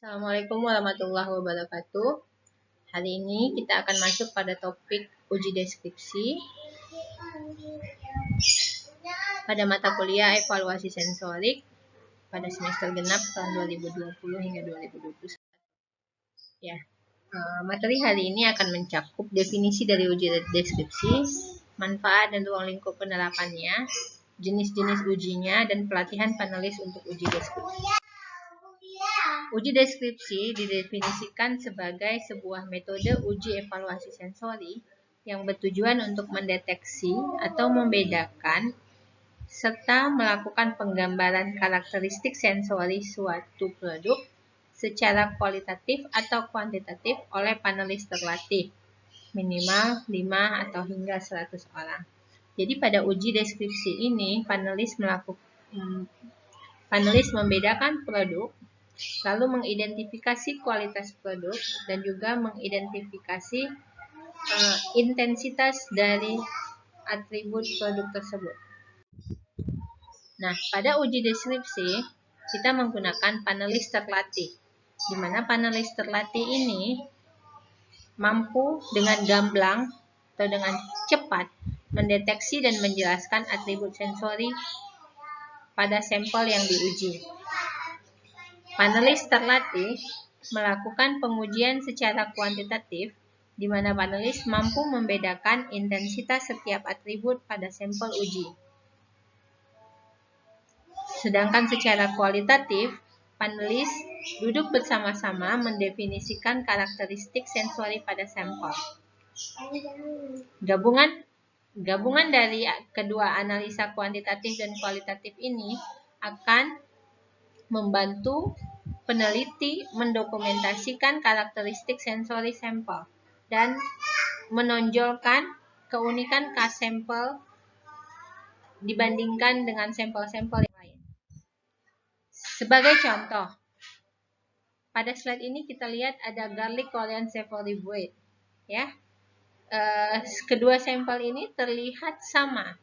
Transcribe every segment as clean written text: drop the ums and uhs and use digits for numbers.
Assalamualaikum warahmatullahi wabarakatuh. Hari ini kita akan masuk pada topik uji deskripsi pada mata kuliah evaluasi sensorik pada semester genap tahun 2020 hingga 2021. Ya, materi hari ini akan mencakup definisi dari uji deskripsi, manfaat dan ruang lingkup penerapannya, jenis-jenis ujinya, dan pelatihan panelis untuk uji deskripsi. Uji deskripsi didefinisikan sebagai sebuah metode uji evaluasi sensori yang bertujuan untuk mendeteksi atau membedakan serta melakukan penggambaran karakteristik sensori suatu produk secara kualitatif atau kuantitatif oleh panelis terlatih, minimal 5 atau hingga 100 orang. Jadi pada uji deskripsi ini panelis membedakan produk, lalu mengidentifikasi kualitas produk dan juga mengidentifikasi intensitas dari atribut produk tersebut. Nah, pada uji deskripsi kita menggunakan panelis terlatih, di mana panelis terlatih ini mampu dengan gamblang atau dengan cepat mendeteksi dan menjelaskan atribut sensori pada sampel yang diuji. Panelis terlatih melakukan pengujian secara kuantitatif, di mana panelis mampu membedakan intensitas setiap atribut pada sampel uji. Sedangkan secara kualitatif, panelis duduk bersama-sama mendefinisikan karakteristik sensori pada sampel. Gabungan dari kedua analisa kuantitatif dan kualitatif ini akan membantu peneliti mendokumentasikan karakteristik sensori sampel dan menonjolkan keunikan khas sampel dibandingkan dengan sampel-sampel yang lain. Sebagai contoh, pada slide ini kita lihat ada garlic Korean savory bread, ya. Kedua sampel ini terlihat sama,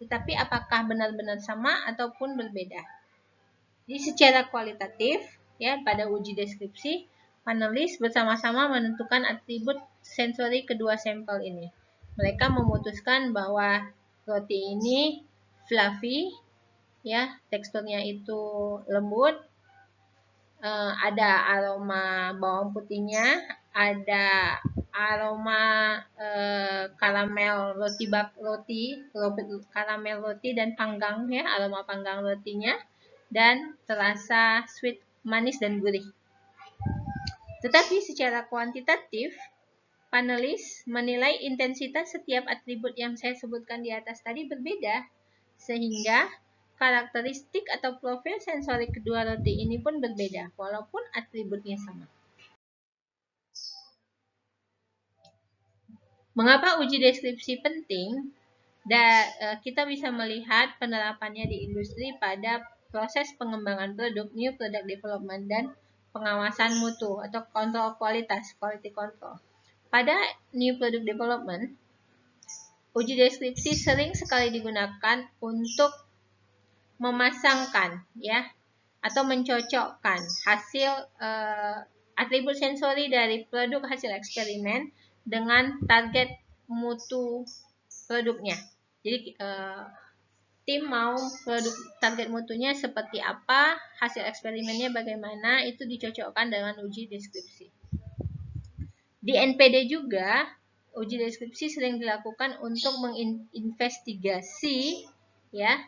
tetapi apakah benar-benar sama ataupun berbeda? Jadi secara kualitatif, ya, pada uji deskripsi, panelis bersama-sama menentukan atribut sensori kedua sampel ini. Mereka memutuskan bahwa roti ini fluffy, ya, teksturnya itu lembut, ada aroma bawang putihnya, ada aroma karamel karamel roti dan panggang, ya, aroma panggang rotinya, dan terasa sweet, manis dan gurih. Tetapi secara kuantitatif, panelis menilai intensitas setiap atribut yang saya sebutkan di atas tadi berbeda, sehingga karakteristik atau profil sensori kedua roti ini pun berbeda, walaupun atributnya sama. Mengapa uji deskripsi penting? Kita bisa melihat penerapannya di industri pada proses pengembangan produk, new product development, dan pengawasan mutu atau kontrol kualitas, quality control. Pada new product development, uji deskripsi sering sekali digunakan untuk memasangkan, ya, atau mencocokkan hasil atribut sensori dari produk hasil eksperimen dengan target mutu produknya. Jadi tim mau produk target mutunya seperti apa, hasil eksperimennya bagaimana, itu dicocokkan dengan uji deskripsi. Di NPD juga uji deskripsi sering dilakukan untuk menginvestigasi, ya,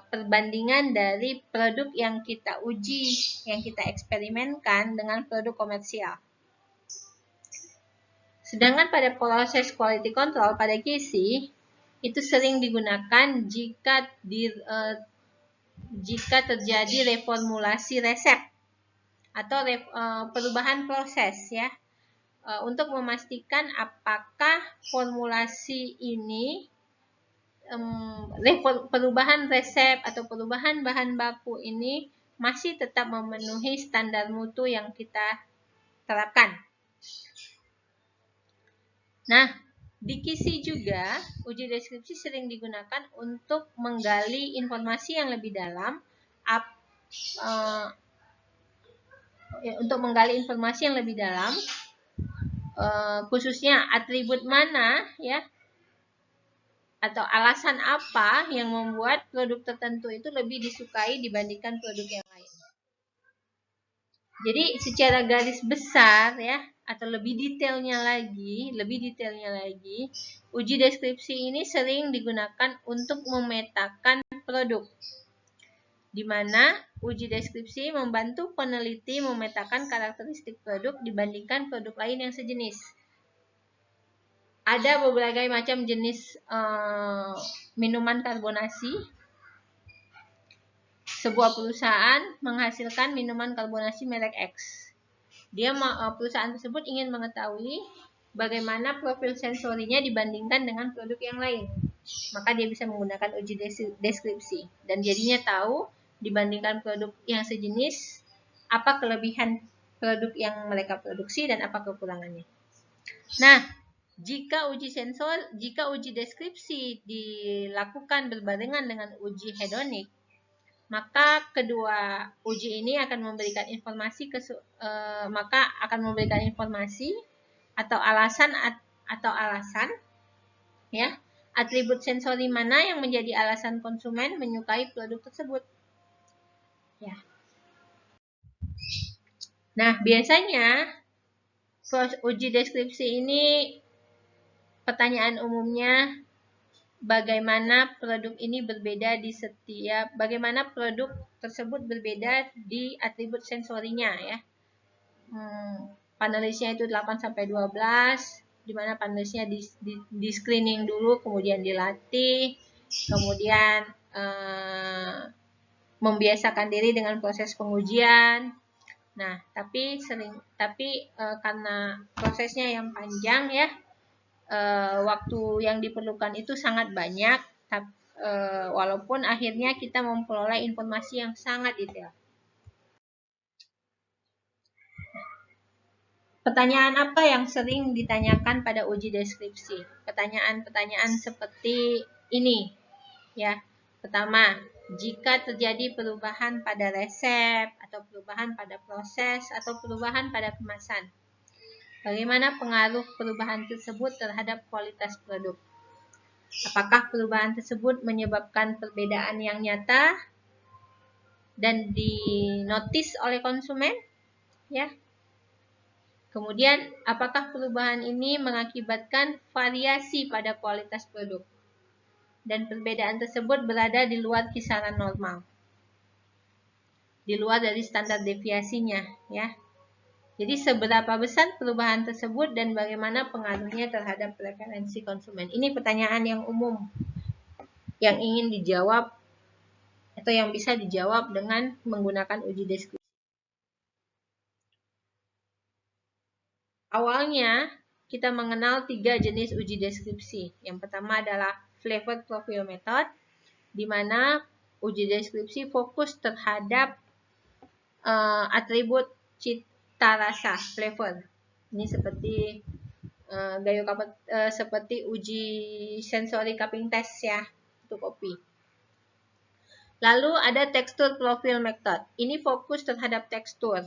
perbandingan dari produk yang kita uji, yang kita eksperimenkan dengan produk komersial. Sedangkan pada proses quality control pada QC itu sering digunakan jika terjadi reformulasi resep atau perubahan proses, ya, untuk memastikan apakah formulasi ini perubahan resep atau perubahan bahan baku ini masih tetap memenuhi standar mutu yang kita terapkan. Nah, di KISI juga uji deskripsi sering digunakan untuk menggali informasi yang lebih dalam untuk menggali informasi yang lebih dalam, khususnya atribut mana ya atau alasan apa yang membuat produk tertentu itu lebih disukai dibandingkan produk yang lain. Jadi secara garis besar ya, atau lebih detailnya lagi, uji deskripsi ini sering digunakan untuk memetakan produk, di mana uji deskripsi membantu peneliti memetakan karakteristik produk dibandingkan produk lain yang sejenis. Ada berbagai macam jenis minuman karbonasi. Sebuah perusahaan menghasilkan minuman karbonasi merek X. Perusahaan tersebut ingin mengetahui bagaimana profil sensorinya dibandingkan dengan produk yang lain. Maka dia bisa menggunakan uji deskripsi dan jadinya tahu dibandingkan produk yang sejenis apa kelebihan produk yang mereka produksi dan apa kekurangannya. Nah, jika uji deskripsi dilakukan berbarengan dengan uji hedonik, maka kedua uji ini akan memberikan informasi atau alasan ya, atribut sensori mana yang menjadi alasan konsumen menyukai produk tersebut. Ya. Nah, biasanya uji deskripsi ini pertanyaan umumnya bagaimana produk tersebut berbeda di atribut sensorinya ya. Panelisnya itu 8-12, di mana panelisnya di screening dulu, kemudian dilatih, kemudian membiasakan diri dengan proses pengujian. Nah, tapi karena prosesnya yang panjang ya, waktu yang diperlukan itu sangat banyak, walaupun akhirnya kita memperoleh informasi yang sangat detail. Pertanyaan apa yang sering ditanyakan pada uji deskripsi? Pertanyaan-pertanyaan seperti ini ya. Pertama, jika terjadi perubahan pada resep atau perubahan pada proses atau perubahan pada kemasan, bagaimana pengaruh perubahan tersebut terhadap kualitas produk? Apakah perubahan tersebut menyebabkan perbedaan yang nyata dan dinotis oleh konsumen? Ya. Kemudian, apakah perubahan ini mengakibatkan variasi pada kualitas produk? Dan perbedaan tersebut berada di luar kisaran normal, di luar dari standar deviasinya, ya. Jadi seberapa besar perubahan tersebut dan bagaimana pengaruhnya terhadap preferensi konsumen? Ini pertanyaan yang umum yang ingin dijawab atau yang bisa dijawab dengan menggunakan uji deskripsi. Awalnya kita mengenal 3 jenis uji deskripsi. Yang pertama adalah flavor profile method, di mana uji deskripsi fokus terhadap atribut cita rasa, flavor. Ini seperti seperti uji sensory cupping test ya untuk kopi. Lalu ada texture profile method. Ini fokus terhadap tekstur.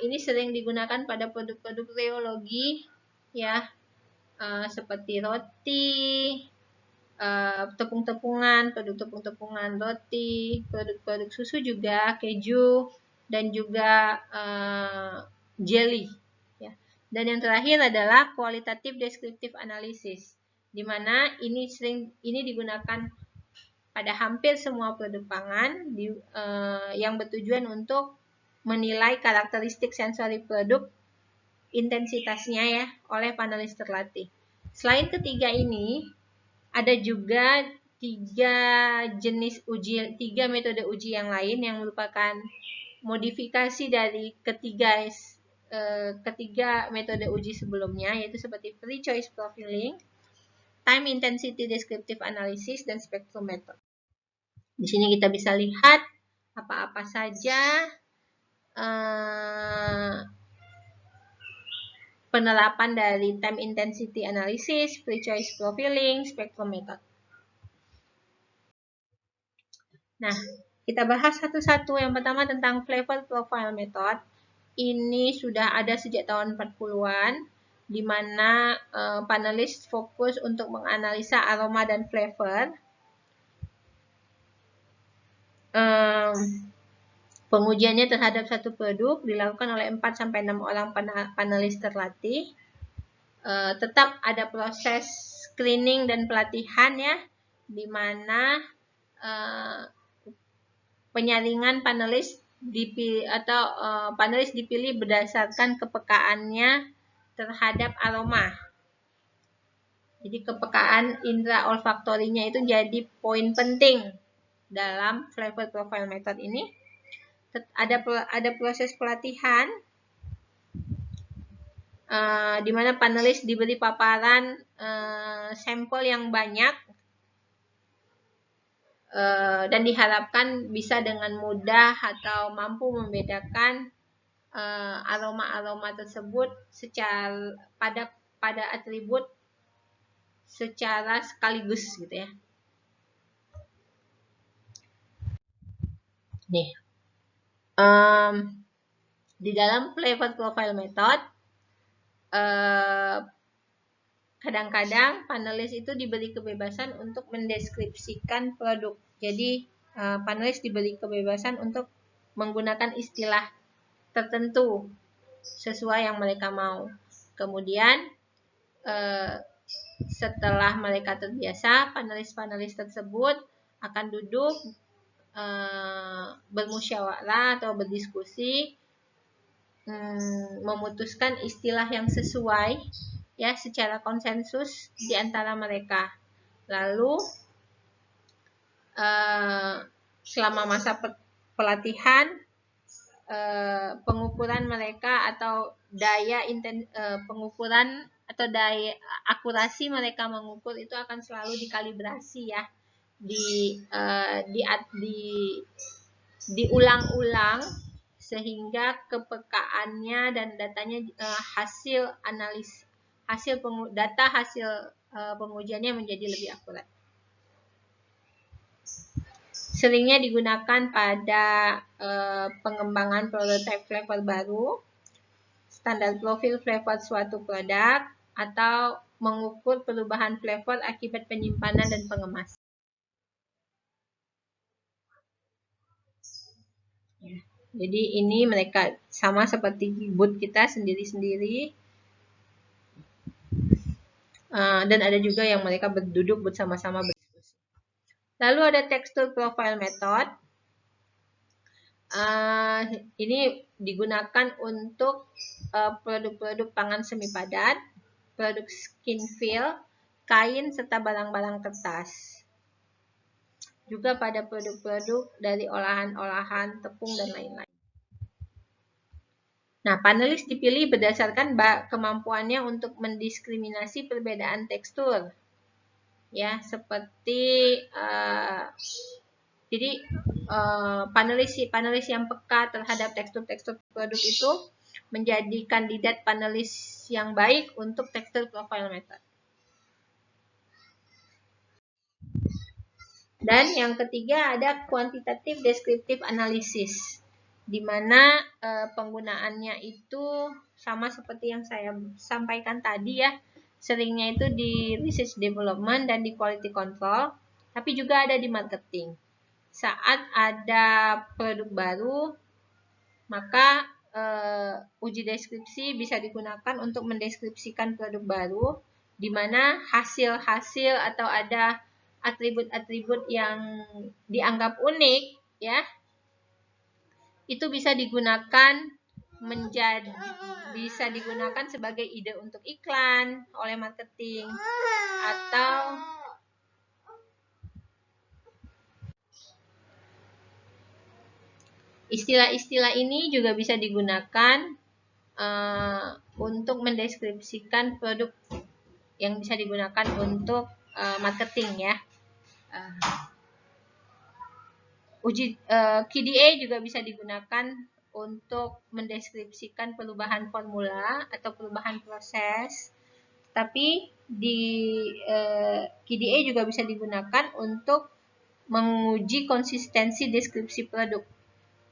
Ini sering digunakan pada produk-produk reologi ya, seperti roti, tepung-tepungan, produk tepung-tepungan, roti, produk-produk susu juga, keju, dan juga jelly. Ya. Dan yang terakhir adalah qualitative descriptive analysis, di mana ini digunakan pada hampir semua produk pangan yang bertujuan untuk menilai karakteristik sensori produk, intensitasnya ya, oleh panelis terlatih. Selain ketiga ini, ada juga 3 metode uji yang lain yang merupakan modifikasi dari ketiga metode uji sebelumnya, yaitu seperti free choice profiling, time intensity descriptive analysis, dan spectrum method. Di sini kita bisa lihat apa-apa saja penerapan dari time intensity analysis, free choice profiling, spectrum method. Nah, Kita bahas satu-satu. Yang pertama tentang flavor profile method. Ini sudah ada sejak tahun 40-an, di mana panelis fokus untuk menganalisa aroma dan flavor. Pengujiannya terhadap satu produk dilakukan oleh 4-6 orang panelis terlatih. Tetap ada proses screening dan pelatihan ya, di mana penyaringan panelis dipilih berdasarkan kepekaannya terhadap aroma. Jadi kepekaan indera olfaktorinya itu jadi poin penting dalam flavor profile method ini. Ada proses pelatihan di mana panelis diberi paparan sampel yang banyak dan diharapkan bisa dengan mudah atau mampu membedakan aroma-aroma tersebut secara pada atribut secara sekaligus gitu ya. Nih, di dalam flavor profile method kadang-kadang panelis itu diberi kebebasan untuk mendeskripsikan produk. Jadi panelis diberi kebebasan untuk menggunakan istilah tertentu sesuai yang mereka mau. Kemudian setelah mereka terbiasa, panelis-panelis tersebut akan duduk bermusyawarah atau berdiskusi, memutuskan istilah yang sesuai ya secara konsensus di antara mereka. Lalu selama masa pelatihan, pengukuran mereka atau pengukuran atau daya akurasi mereka mengukur itu akan selalu dikalibrasi ya, diulang-ulang sehingga kepekaannya dan datanya data hasil pengujiannya menjadi lebih akurat. Seringnya digunakan pada pengembangan prototype flavor baru, standar profil flavor suatu produk, atau mengukur perubahan flavor akibat penyimpanan dan pengemasan. Jadi ini mereka sama seperti booth kita sendiri-sendiri. Dan ada juga yang mereka duduk bersama-sama berdiskusi. Lalu ada texture profile method. Ini digunakan untuk produk-produk pangan semi padat, produk skin fill, kain, serta barang-barang kertas. Juga pada produk-produk dari olahan-olahan tepung dan lain-lain. Nah, panelis dipilih berdasarkan kemampuannya untuk mendiskriminasi perbedaan tekstur. Ya, seperti jadi panelis yang peka terhadap tekstur-tekstur produk itu menjadi kandidat panelis yang baik untuk texture profile method. Dan yang ketiga ada quantitative descriptive analysis, di mana penggunaannya itu sama seperti yang saya sampaikan tadi ya, seringnya itu di research development dan di quality control, tapi juga ada di marketing. Saat ada produk baru, maka uji deskripsi bisa digunakan untuk mendeskripsikan produk baru, di mana hasil-hasil atau ada atribut-atribut yang dianggap unik ya, itu bisa digunakan sebagai ide untuk iklan oleh marketing, atau istilah-istilah ini juga bisa digunakan untuk mendeskripsikan produk yang bisa digunakan untuk marketing ya. QDA juga bisa digunakan untuk mendeskripsikan perubahan formula atau perubahan proses. Tapi di QDA juga bisa digunakan untuk menguji konsistensi deskripsi produk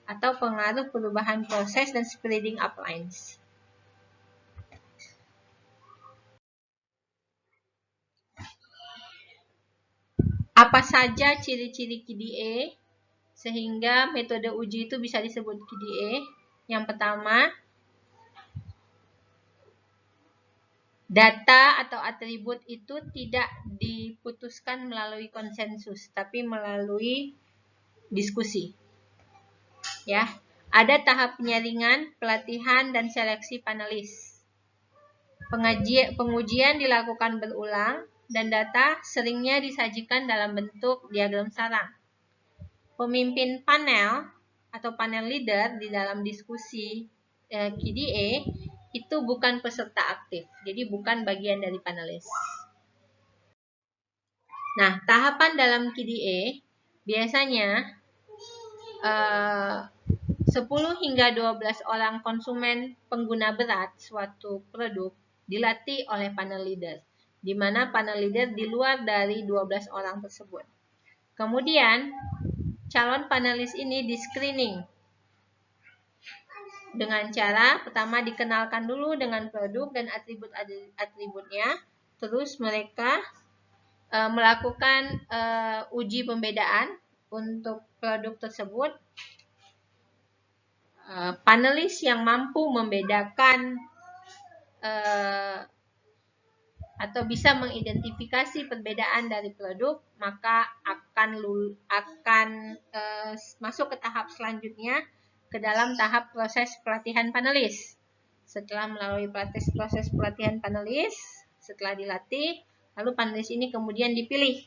atau pengaruh perubahan proses dan spreading up lines. Apa saja ciri-ciri KDA sehingga metode uji itu bisa disebut KDA? Yang pertama, data atau atribut itu tidak diputuskan melalui konsensus, tapi melalui diskusi. Ya, ada tahap penyaringan, pelatihan, dan seleksi panelis. Pengujian dilakukan berulang dan data seringnya disajikan dalam bentuk diagram sarang. Pemimpin panel atau panel leader di dalam diskusi KDA itu bukan peserta aktif, jadi bukan bagian dari panelis. Nah, tahapan dalam KDA biasanya 10 hingga 12 orang konsumen pengguna berat suatu produk dilatih oleh panel leader, di mana panel leader di luar dari 12 orang tersebut. Kemudian, calon panelis ini di-screening dengan cara pertama dikenalkan dulu dengan produk dan atribut-atributnya, terus mereka melakukan uji pembedaan untuk produk tersebut. Panelis yang mampu membedakan atau bisa mengidentifikasi perbedaan dari produk, maka akan masuk ke tahap selanjutnya, ke dalam tahap proses pelatihan panelis. Setelah melalui proses pelatihan panelis, setelah dilatih, lalu panelis ini kemudian dipilih,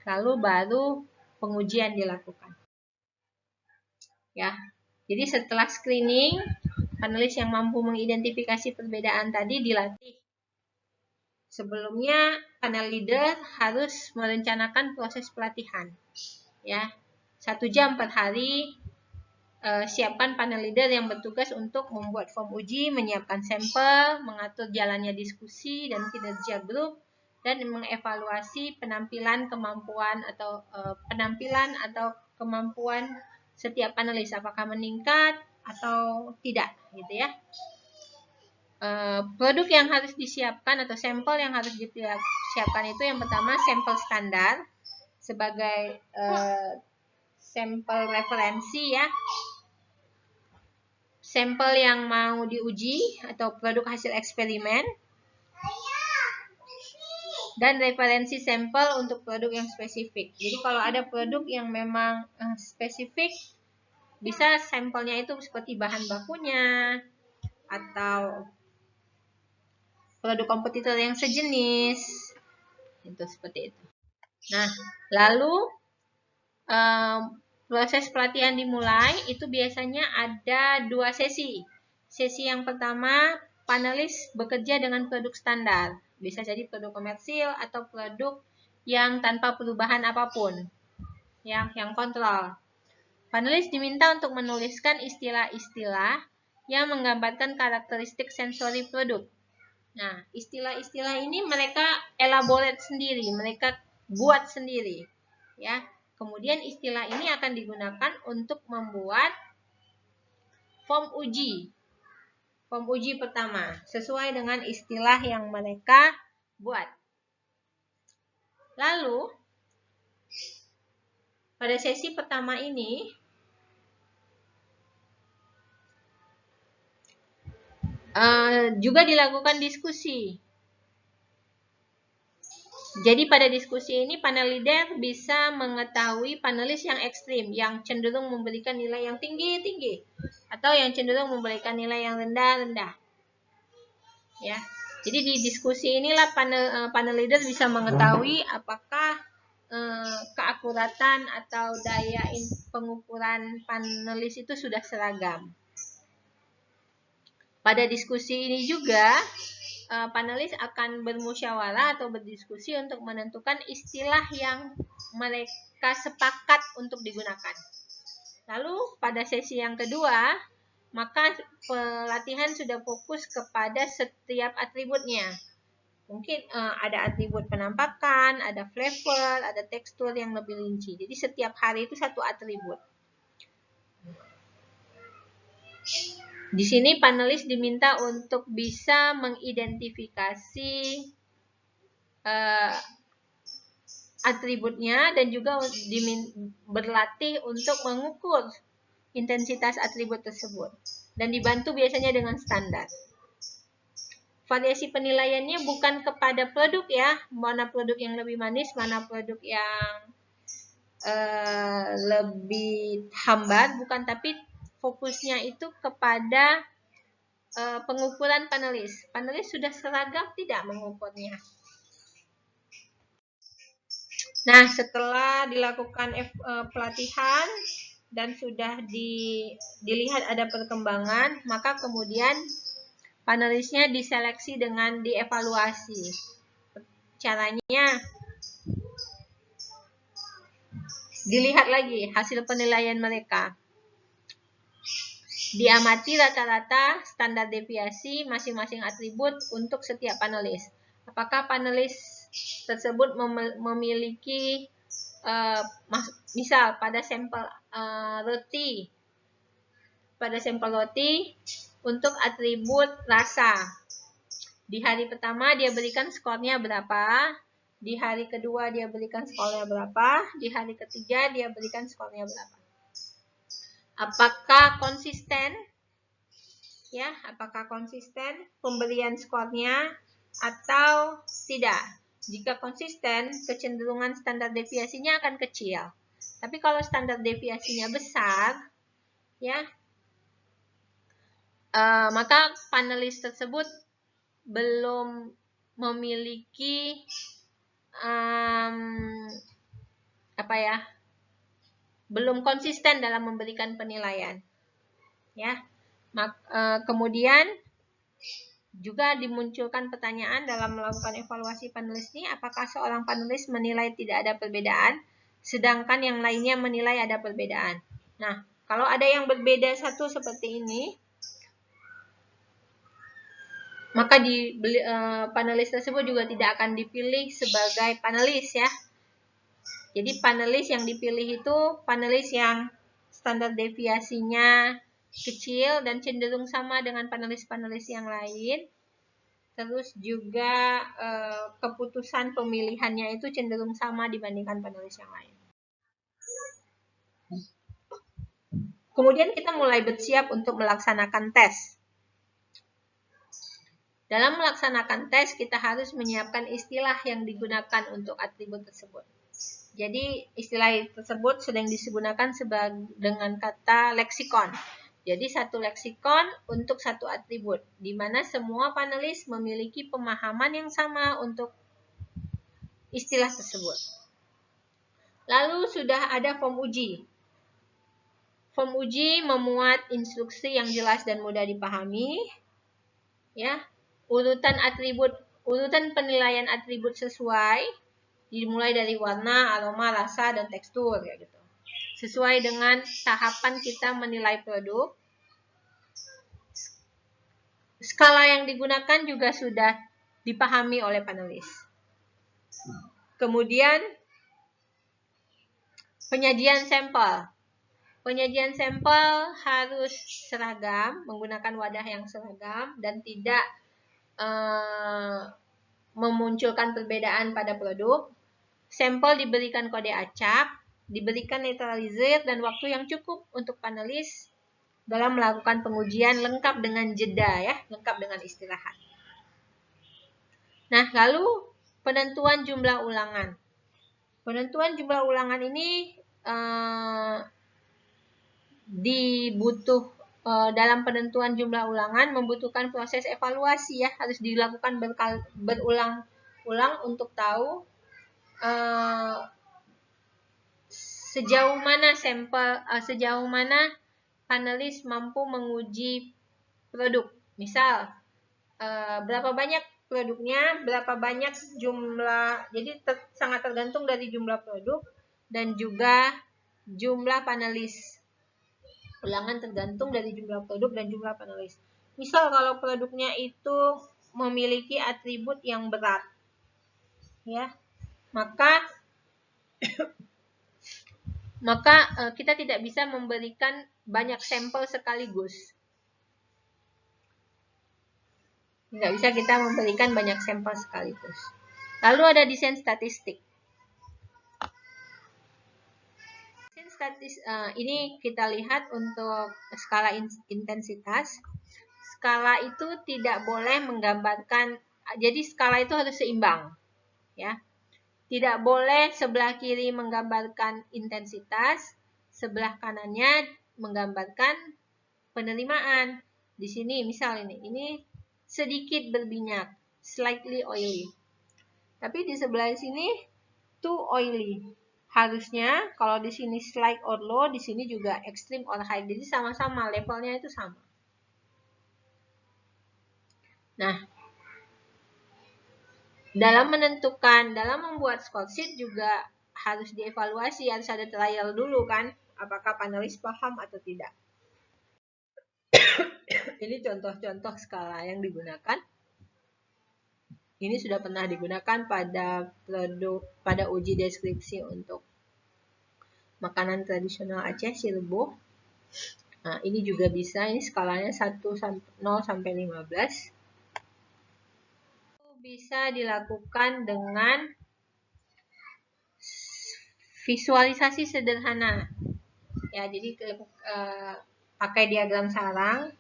lalu baru pengujian dilakukan. Ya, jadi setelah screening, panelis yang mampu mengidentifikasi perbedaan tadi dilatih. Sebelumnya, panel leader harus merencanakan proses pelatihan. Ya, 1 jam per hari, siapkan panel leader yang bertugas untuk membuat form uji, menyiapkan sampel, mengatur jalannya diskusi dan kinerja grup, dan mengevaluasi penampilan kemampuan setiap panelis, apakah meningkat atau tidak, gitu ya. Produk yang harus disiapkan atau sampel yang harus disiapkan itu yang pertama sampel standar sebagai sampel referensi ya. Sampel yang mau diuji atau produk hasil eksperimen. Dan referensi sampel untuk produk yang spesifik. Jadi kalau ada produk yang memang spesifik, bisa sampelnya itu seperti bahan bakunya atau produk kompetitor yang sejenis, itu seperti itu. Nah, lalu proses pelatihan dimulai, itu biasanya ada 2 sesi. Sesi yang pertama, panelis bekerja dengan produk standar, bisa jadi produk komersil atau produk yang tanpa perubahan apapun, yang kontrol. Panelis diminta untuk menuliskan istilah-istilah yang menggambarkan karakteristik sensori produk. Nah, istilah-istilah ini mereka elaborate sendiri, mereka buat sendiri, ya. Kemudian istilah ini akan digunakan untuk membuat form uji. Form uji pertama sesuai dengan istilah yang mereka buat. Lalu pada sesi pertama ini juga dilakukan diskusi. Jadi pada diskusi ini panel leader bisa mengetahui panelis yang ekstrim, yang cenderung memberikan nilai yang tinggi-tinggi atau yang cenderung memberikan nilai yang rendah-rendah. Ya. Jadi di diskusi inilah panel leader bisa mengetahui apakah keakuratan atau daya pengukuran panelis itu sudah seragam. Pada diskusi ini juga panelis akan bermusyawarah atau berdiskusi untuk menentukan istilah yang mereka sepakat untuk digunakan. Lalu pada sesi yang kedua, maka pelatihan sudah fokus kepada setiap atributnya. Mungkin ada atribut penampakan, ada flavor, ada tekstur yang lebih rinci. Jadi setiap hari itu satu atribut. Di sini panelis diminta untuk bisa mengidentifikasi atributnya dan juga berlatih untuk mengukur intensitas atribut tersebut. Dan dibantu biasanya dengan standar. Variasi penilaiannya bukan kepada produk ya, mana produk yang lebih manis, mana produk yang lebih hambar, bukan, tapi fokusnya itu kepada pengukuran panelis. Panelis sudah seragam tidak mengukurnya. Nah, setelah dilakukan pelatihan dan sudah dilihat ada perkembangan, maka kemudian panelisnya diseleksi dengan dievaluasi. Caranya, dilihat lagi hasil penilaian mereka. Diamati rata-rata standar deviasi masing-masing atribut untuk setiap panelis. Apakah panelis tersebut memiliki, misal pada sampel roti, untuk atribut rasa. Di hari pertama dia berikan skornya berapa, di hari kedua dia berikan skornya berapa, di hari ketiga dia berikan skornya berapa. Apakah konsisten? Ya, apakah konsisten pemberian skornya atau tidak? Jika konsisten, kecenderungan standar deviasinya akan kecil. Tapi kalau standar deviasinya besar, ya, maka panelis tersebut belum memiliki belum konsisten dalam memberikan penilaian. Ya, kemudian juga dimunculkan pertanyaan dalam melakukan evaluasi panelis ini, apakah seorang panelis menilai tidak ada perbedaan, sedangkan yang lainnya menilai ada perbedaan. Nah, kalau ada yang berbeda satu seperti ini, maka panelis tersebut juga tidak akan dipilih sebagai panelis ya. Jadi panelis yang dipilih itu panelis yang standar deviasinya kecil dan cenderung sama dengan panelis-panelis yang lain. Terus juga keputusan pemilihannya itu cenderung sama dibandingkan panelis yang lain. Kemudian kita mulai bersiap untuk melaksanakan tes. Dalam melaksanakan tes, kita harus menyiapkan istilah yang digunakan untuk atribut tersebut. Jadi istilah tersebut sering digunakan dengan kata leksikon. Jadi satu leksikon untuk satu atribut, di mana semua panelis memiliki pemahaman yang sama untuk istilah tersebut. Lalu sudah ada form uji. Form uji memuat instruksi yang jelas dan mudah dipahami. Ya, urutan penilaian atribut sesuai, dimulai dari warna, aroma, rasa, dan tekstur, ya gitu. Sesuai dengan tahapan kita menilai produk. Skala yang digunakan juga sudah dipahami oleh panelis. Kemudian penyajian sampel. Penyajian sampel harus seragam, menggunakan wadah yang seragam dan tidak memunculkan perbedaan pada produk. Sampel diberikan kode acak, diberikan netralizer dan waktu yang cukup untuk panelis dalam melakukan pengujian lengkap dengan jeda ya, lengkap dengan istirahat. Nah, lalu penentuan jumlah ulangan. Penentuan jumlah ulangan ini dalam penentuan jumlah ulangan membutuhkan proses evaluasi ya, harus dilakukan berulang-ulang untuk tahu sejauh mana panelis mampu menguji produk. Misal berapa banyak produknya, berapa banyak jumlah, jadi sangat tergantung dari jumlah produk dan juga jumlah panelis. Ulangan tergantung dari jumlah produk dan jumlah panelis. Misal kalau produknya itu memiliki atribut yang berat. Ya. Maka kita tidak bisa memberikan banyak sampel sekaligus. Tidak bisa kita memberikan banyak sampel sekaligus. Lalu ada desain statistik. Desain statistik ini kita lihat untuk skala intensitas. Skala itu tidak boleh menggambarkan, jadi skala itu harus seimbang, ya. Tidak boleh sebelah kiri menggambarkan intensitas, sebelah kanannya menggambarkan penerimaan. Di sini misal ini sedikit berminyak, slightly oily. Tapi di sebelah sini too oily. Harusnya kalau di sini slight or low, di sini juga extreme or high. Jadi sama-sama levelnya itu sama. Nah, dalam membuat score sheet juga harus dievaluasi, harus ada trial dulu kan, apakah panelis paham atau tidak. Ini contoh-contoh skala yang digunakan. Ini sudah pernah digunakan pada uji deskripsi untuk makanan tradisional Aceh, Cirebon. Nah, ini juga bisa, ini skalanya 0 sampai 15. Bisa dilakukan dengan visualisasi sederhana. Ya, jadi pakai diagram sarang,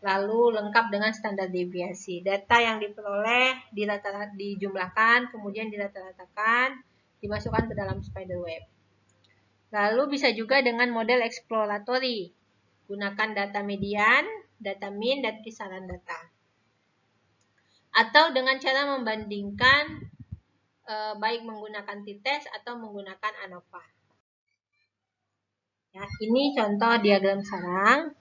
lalu lengkap dengan standar deviasi. Data yang diperoleh dijumlahkan, kemudian dirata-ratakan, dimasukkan ke dalam spiderweb. Lalu bisa juga dengan model eksploratory. Gunakan data median, data mean, dan kisaran data. Atau dengan cara membandingkan baik menggunakan t-test atau menggunakan ANOVA. Ya, ini contoh diagram sarang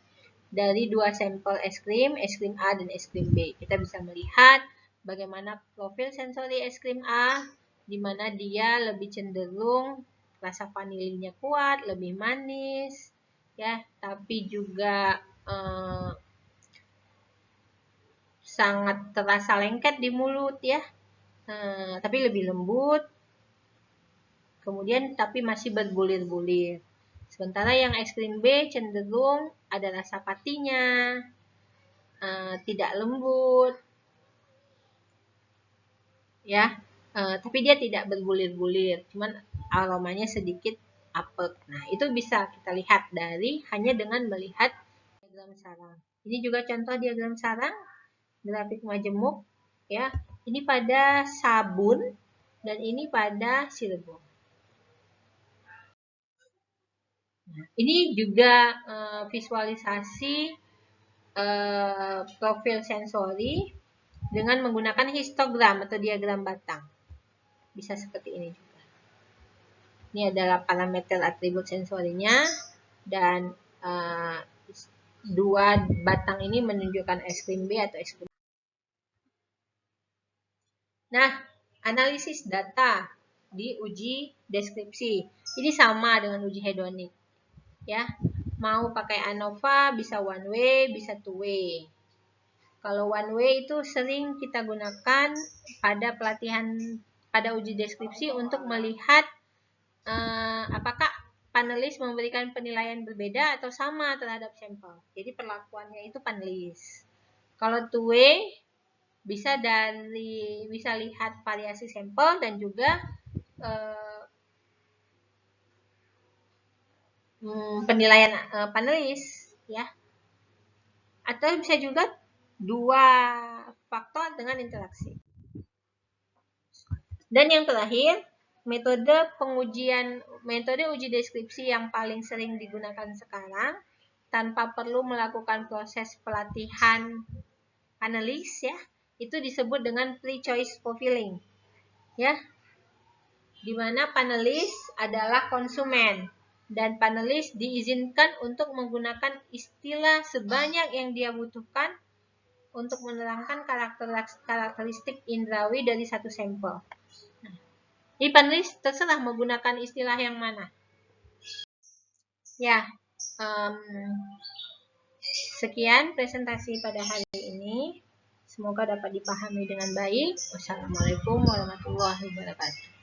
dari dua sampel es krim A dan es krim B. Kita bisa melihat bagaimana profil sensori es krim A, di mana dia lebih cenderung rasa vanilinya kuat, lebih manis, ya, tapi juga sangat terasa lengket di mulut, ya, tapi lebih lembut. Kemudian tapi masih berbulir-bulir. Sementara yang es krim B cenderung ada rasa patinya, tidak lembut, ya, tapi dia tidak berbulir-bulir, cuman aromanya sedikit apek. Nah, itu bisa kita lihat hanya dengan melihat diagram sarang. Ini juga contoh diagram sarang, grafik majemuk, ya. Ini pada sabun dan ini pada Cirebon. Nah, ini juga visualisasi profil sensori dengan menggunakan histogram atau diagram batang. Bisa seperti ini juga. Ini adalah parameter atribut sensorinya dan dua batang ini menunjukkan es krim B atau es krim. Nah, analisis data di uji deskripsi. Ini sama dengan uji hedonik. Ya, mau pakai ANOVA bisa one way, bisa two way. Kalau one way itu sering kita gunakan pada uji deskripsi untuk melihat apakah panelis memberikan penilaian berbeda atau sama terhadap sampel. Jadi perlakuannya itu panelis. Kalau two way bisa lihat variasi sampel dan juga penilaian panelis, ya. Atau bisa juga dua faktor dengan interaksi. Dan yang terakhir, metode uji deskripsi yang paling sering digunakan sekarang tanpa perlu melakukan proses pelatihan panelis, ya, itu disebut dengan pre-choice profiling, ya, di mana panelis adalah konsumen dan panelis diizinkan untuk menggunakan istilah sebanyak yang dia butuhkan untuk menerangkan karakteristik indrawi dari satu sampel. Nah, di panelis terserah menggunakan istilah yang mana. Ya, sekian presentasi pada hari ini. Semoga dapat dipahami dengan baik. Wassalamualaikum warahmatullahi wabarakatuh.